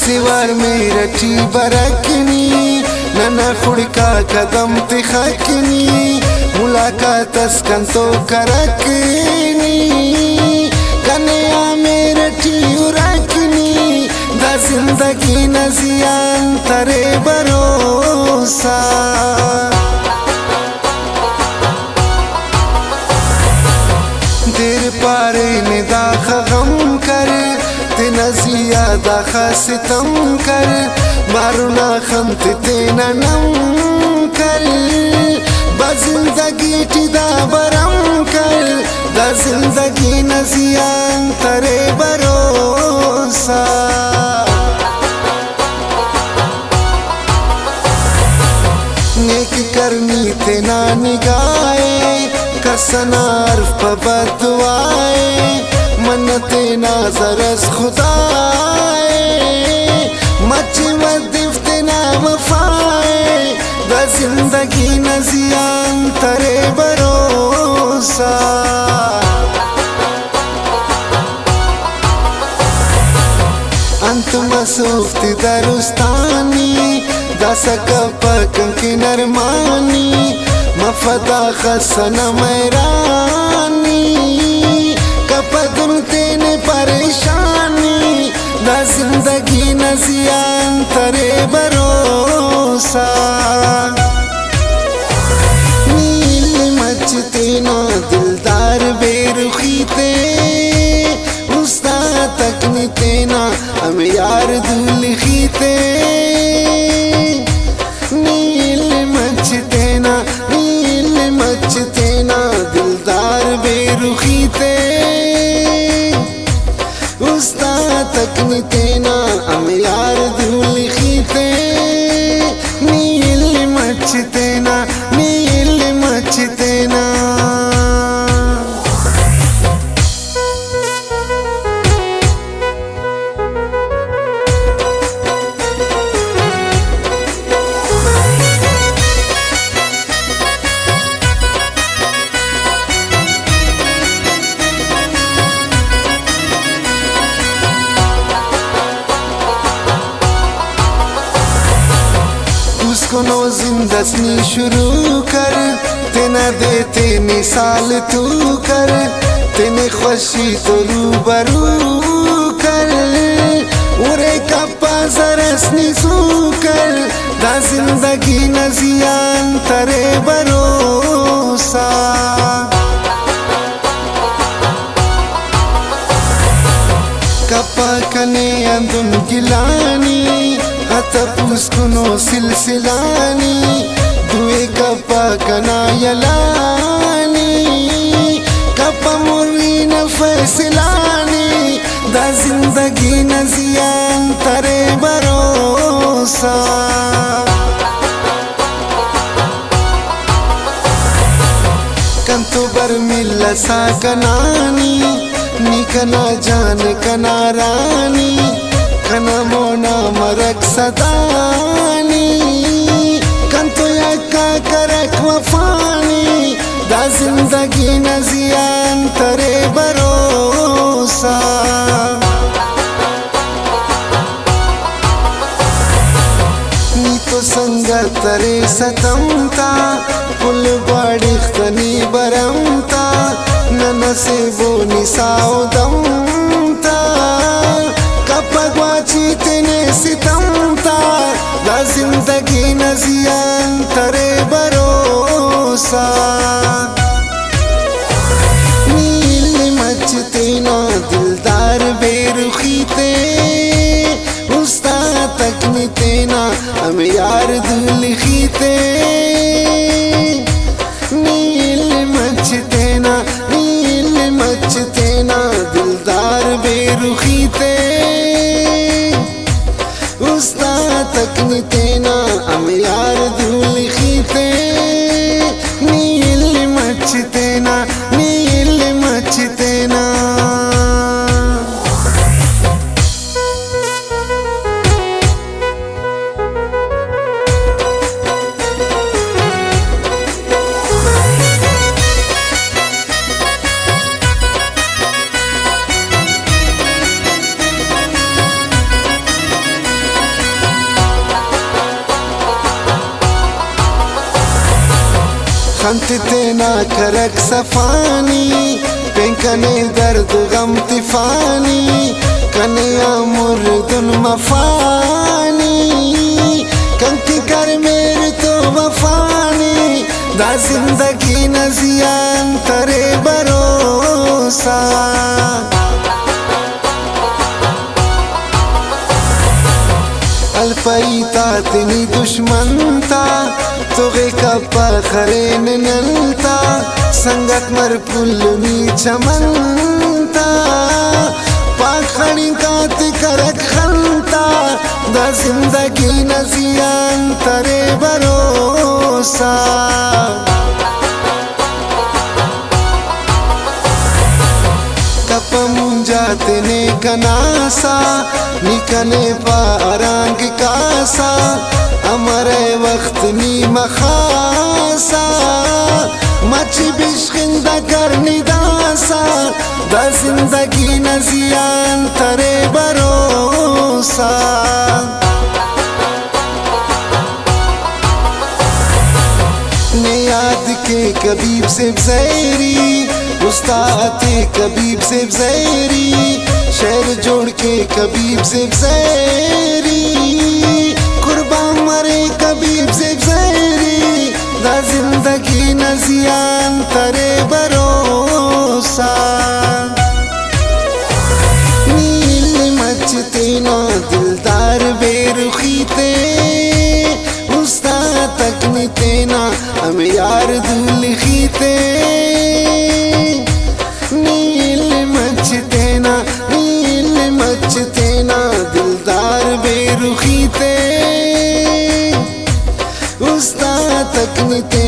सिवार मेरा टी बरकनी नना खुड़का कदम तिखकनी मुलाकात अस्कन तो करकनी कन्या मेरा टी उरकनी दा जिंदगी नजियान तरे भरोसा देर पारे निदा गम कर तेना जियादा सितम कर मारुना खंत तेना नम कर बजिंदगी टिदा बरम कर दा जिंदगी नजियान तरे भरोसा नेक करनी तेना निगाहे कसना अर्फ बदुआए मन्नते नाजरस खुदाए मची मदिफ्ते ना वफाए दा जिंदगी नजियान तरे भरोसा अंत मसूफ्ती दरुस्तानी दा सकपकन की नरमानी मफदा खसना मैरानी कपदुर तेने परेशानी दा जिंदगी नजियान तरे भरोसा नील मचते ना दिलदार बेरुखी ते उस्ता तक नी तेना हम यार दुलखी ते नील मचते ना तेना दिलदार बेरुखी ते उस्ता तक नी तेना हम यार दुलखी ते नील मच तेना उसको नो जिंदसनी शुरू कर तेना देते मिसाल तू कर तेने खुशी तो रूबरू कर उरे कप्पा जरसनी सू कर दा जिंदगी नजियान तरे भरोसा कप्पा कने अंदुन गिलानी पुस्कुनो सिलसिलानी दुए कप्पा कना यलानी कप्पा मुर्गी न फैसलानी दा जिंदगी नजियान तरे भरोसा कंतु बर मिल सा कनानी नी कना जान कना रानी कना मोना मरक सदानी कंतो यक्का करक वफानी दा जिंदगी नजियान तरे भरोसा नी तो संगत तरे सतमता पुल बाड़ी खनी बरमता नन से वो निसाओ दमता कपगवाची तेने सितमता दा जिंदगी नजियान तरे भरोसा नील मच तेना दिलदार बेरुखी ते उस्ता तक नी तेना हम यार दुलखी ते नील मच तेना दिलदार बेरुखी ते उस्ता तक नी तेना हम यार दुलखी ते नील खंतते ना करक सफानी पेंकने दर्द गम तिफानी कन्या मुर्दुन मफानी कंकी कर मेरे तो वफानी दा जिंदगी न जियान तरे भरोसा अल्पईता तिनी दुश्मनता तुगे कप्पा खरेन नलता संगत मर पुल्लुनी चमनता पाखड़ी कात करक खलता दा जिंदगी न जियान तरे भरोसा मुंजाते ने कनासा निकने पारंग कासा अमरे वक्त नी मखासा मची बिश्किंदा करनी दासा दा जिंदगी न जियान तरे भरोसा ने याद के कबीब से ज़ैरी उस्ताद कबीब से ज़ैरी शेर जोड़ के कबीब से ज़ैरी कुर्बान मरे कबीब से ज़ैरी दा जिंदगी न जियान तरे भरोसा नील मचते ना दिलदार बेरुखीते उस्ताद तक नितेना हम यार दूल खीते नील मचते ना दिलदार बेरुखीते उस्ताद तक निते